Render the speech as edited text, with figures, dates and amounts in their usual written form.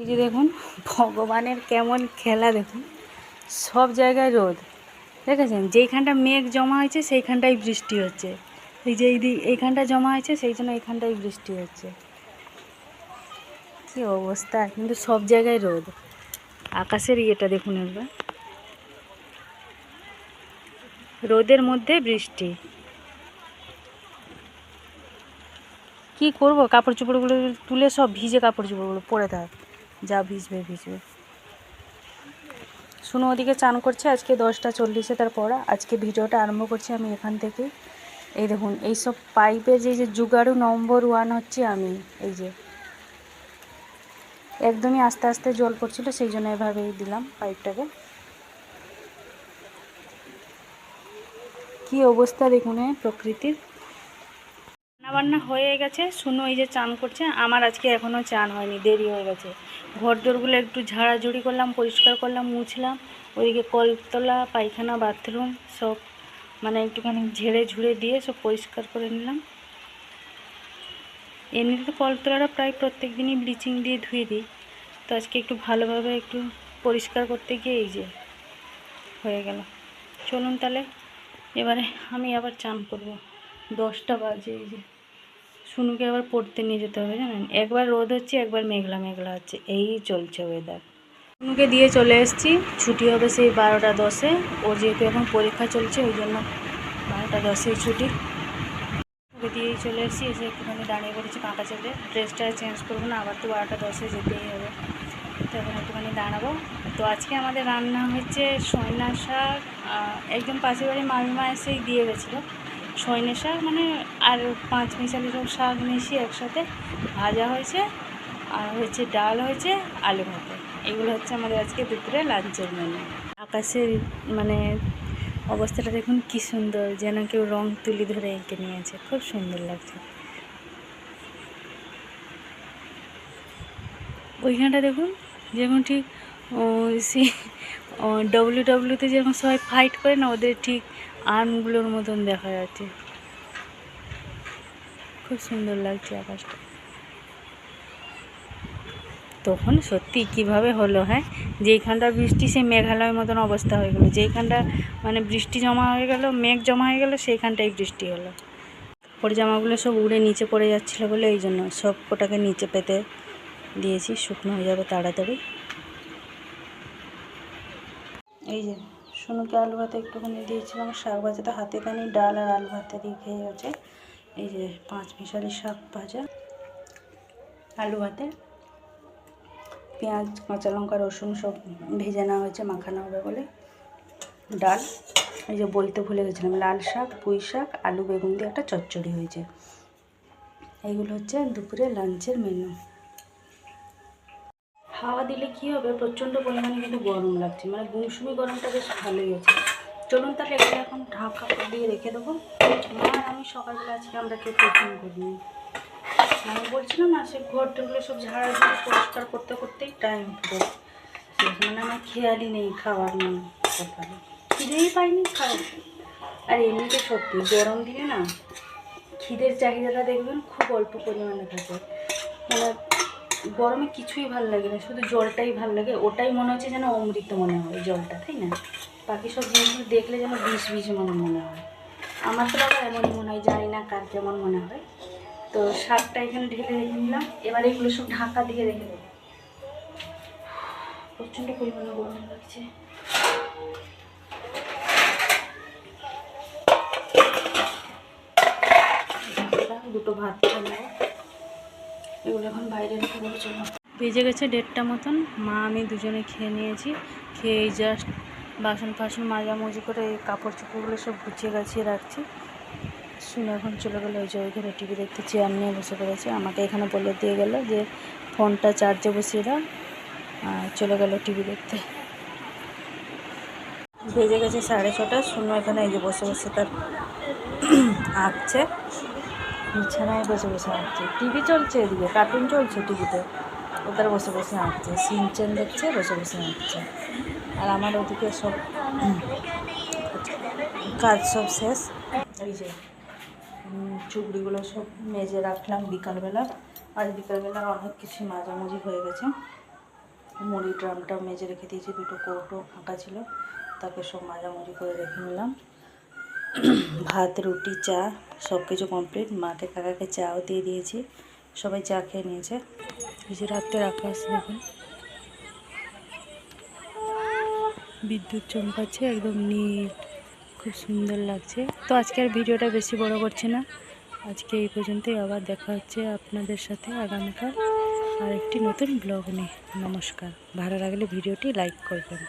যে দেখুন ভগবানের কেমন খেলা, দেখুন সব জায়গায় রোদ, দেখেছেন? যেইখানটা মেঘ জমা হয়েছে সেইখানটাই বৃষ্টি হচ্ছে, এই যে এইখানটা জমা হয়েছে সেই জন্য এইখানটাই বৃষ্টি হচ্ছে। কী অবস্থা, কিন্তু সব জায়গায় রোদ। আকাশের ইয়েটা দেখুন একবার, রোদের মধ্যে বৃষ্টি। কি করব, কাপড় চোপড়গুলো তুলে সব ভিজে কাপড় চোপড়গুলো পরে থাক, যা ভিজবে ভিজবে। শুনো ওদিকে চান করছে, আজকে 10টা 40-এ তার পড়া। আজকে ভিডিওটা আরম্ভ করছি আমি এখান থেকে। এই দেখুন এইসব পাইপের যে জুগাড়ু নম্বর 1 হচ্ছে আমি। এই যে একদমই আস্তে আস্তে জল পড়ছিল, সেই জন্য এভাবেই দিলাম পাইপটাকে। কি অবস্থা দেখুন প্রকৃতির। রান্নাবান্না হয়ে গেছে, শুনো এই যে চান করছে। আমার আজকে এখনও চান হয়নি, দেরি হয়ে গেছে। ঘর দোরগুলো একটু ঝাড়াঝুড়ি করলাম, পরিষ্কার করলাম, মুছলাম। ওইদিকে কলতলা, পায়খানা, বাথরুম সব মানে একটুখানি ঝেড়ে ঝুড়ে দিয়ে সব পরিষ্কার করে নিলাম। এমনিতে তো কলতলাটা প্রায় প্রত্যেক দিনই ব্লিচিং দিয়ে ধুয়ে দিই, তো আজকে একটু ভালোভাবে একটু পরিষ্কার করতে গিয়ে এই যে হয়ে গেল। চলুন তাহলে এবারে আমি আবার চান করব। 10টা বাজে। এই যে শুনুকে আবার পড়তে নিয়ে যেতে হবে, জানেন? একবার রোদ হচ্ছে, একবার মেঘলা মেঘলা হচ্ছে, এই চলছে ওয়েদার। শুনুকে দিয়ে চলে এসেছি, ছুটি হবে সেই 12টা 10-এ। ওর যেহেতু এখন পরীক্ষা চলছে ওই জন্য 12টা 10-এই ছুটি। ওকে দিয়েই চলে এসেছি, এসে একটুখানি দাঁড়িয়ে পড়েছি ফাঁকা চেপে। ড্রেসটা চেঞ্জ করবো না, আবার তো 12টা 10-এ যেতেই হবে, তো এখন একটুখানি দাঁড়াবো। তো আজকে আমাদের রান্না হচ্ছে সয়না শাক। একদম পাশের বাড়ি মামিমা এসেই দিয়ে গেছিলো সয়না শাক, মানে আর 5 মিশালি সব শাক মিশিয়ে একসাথে ভাজা হয়েছে, আর হচ্ছে ডাল হয়েছে, আলু ভাতে। এগুলো হচ্ছে আমাদের আজকে দুপুরে লাঞ্চের মেনু। আকাশের মানে অবস্থাটা দেখুন কি সুন্দর, যেন কেউ রং তুলি ধরে এঁকে নিয়েছে, খুব সুন্দর লাগছে। ওইখানটা দেখুন যেমন ঠিক সে WWE-তে যেরকম সবাই ফাইট করে না, ওদের ঠিক আর্মগুলোর মতন দেখা যাচ্ছে, খুব সুন্দর লাগছে আকাশটা। তখন সত্যি কিভাবে হলো, হ্যাঁ? যেইখানটা বৃষ্টি সেই মেঘালয়ের মতন অবস্থা হয়ে গেলো, যেইখানটা মানে বৃষ্টি জমা হয়ে গেল, মেঘ জমা হয়ে গেল, সেইখানটাই বৃষ্টি হলো। ওর জামাগুলো সব উড়ে নিচে পড়ে যাচ্ছিলো বলে এই জন্য সব কোটাকে নিচে পেতে দিয়েছি, শুকনো হয়ে যাবে তাড়াতাড়ি। এই যে শুনুকে আলু ভাতে একটুখানি দিয়েছিলাম, শাক ভাজাটা হাতে টানি, ডাল আর আলু ভাতে দিয়ে খেয়ে গেছে। এই যে 5 মিশালি শাক ভাজা, আলু ভাতে, পেঁয়াজ কাঁচা লঙ্কা রসুন সব ভেজে নেওয়া হয়েছে, মাখানো হবে বলে। ডাল, এই যে বলতে ভুলে গেছিলাম, লাল শাক, পুঁই শাক, আলু বেগুন দিয়ে একটা চচ্চড়ি হয়েছে। এইগুলো হচ্ছে দুপুরে লাঞ্চের মেনু। হাওয়া দিলে কী হবে, প্রচণ্ড পরিমাণে কিন্তু গরম লাগছে, মানে মৌসুমি গরমটা বেশ ভালোই আছে। চলুন তাহলে এগুলো এখন ঢাকা দিয়ে রেখে দেবো। আর আমি সকালবেলা আজকে আমরা কেউ টিফিন করিনি, আমি বলছিলাম না, সে ঘরগুলো সব ঝাড়াঝুড়ি পরিষ্কার করতে করতেই টাইম পুরো শেষ, মানে আমার খেয়ালই নেই খাবার নেই, সকালে খিদেই পাইনি খাবার। আর এমনিতে সত্যি গরম দিনে না খিদের চাহিদাটা দেখবেন খুব অল্প পরিমাণে থাকে, মানে গরমে কিছুই ভালো লাগে না, শুধু জলটাই ভালো লাগে। ওটাই মনে হচ্ছে যেন অমৃত মনে হয় জলটা, তাই না? বাকি সব জিনিসগুলো দেখলে যেন বিষ বিষ মনে হয়। আমার তো আবার এমনই মনে হয়, জানি না কার কেমন মনে হয়। তো শাকটা এখানে ঢেলে রেখে দিলাম, এবার এগুলো সব ঢাকা দিয়ে রেখে দেবো। প্রচণ্ড পরিমাণে গরম লাগছে। দুটো ভাত খেয়ে নেবো, এগুলো এখন বাইরে রেখে দেবো। চলো, বেজে গেছে 1:30 মতন, মা আমি দুজনে খেয়ে নিয়েছি। খেয়ে জাস্ট বাসন ফাসন মাজামুজি করে এই কাপড় চোপড়গুলো সব গুছিয়ে গাছিয়ে রাখছি। শুনে এখন চলে গেলো ওই যে ওই ঘরে টিভি দেখতে, চেয়ার নিয়ে বসে পড়েছে। আমাকে এখানে বলে দিয়ে গেল যে ফোনটা চার্জে বসিয়ে দাও, আর চলে গেল টিভি দেখতে। বেজে গেছে 6:30। শুনো এখানে এই যে বসে বসে তার আঁকছে, বিছানায় বসে বসে আঁকছে। টিভি চলছে, এদিকে কার্টুন চলছে টিভিতে, ও তার বসে বসে আঁকছে, সিনচেন দেখছে, বসে বসে আঁকছে। আর আমার ওদিকে সব কাজ সব শেষ। এই যে চুবড়িগুলো সব মেজে রাখলাম বিকালবেলা, আজ বিকালবেলা অনেক কিছু মাজামাজি হয়ে গেছে। মুড়ি ড্রামটা মেজে রেখে দিয়েছি, দুটো কৌটো ফাঁকা ছিল, তাকে সব মাজামুজি করে রেখে নিলাম। ভাত, রুটি, চা সব কিছু কমপ্লিট। মাকে কাকাকে চাও দিয়ে দিয়েছি, সবাই চা খেয়ে নিয়েছে। এই যে রাতের আকাশ দেখুন, বিদ্যুৎ চমকাচ্ছে, একদম নীল, খুব সুন্দর লাগছে। তো আজকের ভিডিওটা বেশি বড় করছে না, আজকে এই পর্যন্তই। আবার দেখা হচ্ছে আপনাদের সাথে আগামীকাল আর একটি নতুন ব্লগ নিয়ে। নমস্কার। ভালো লাগলে ভিডিওটি লাইক করবেন।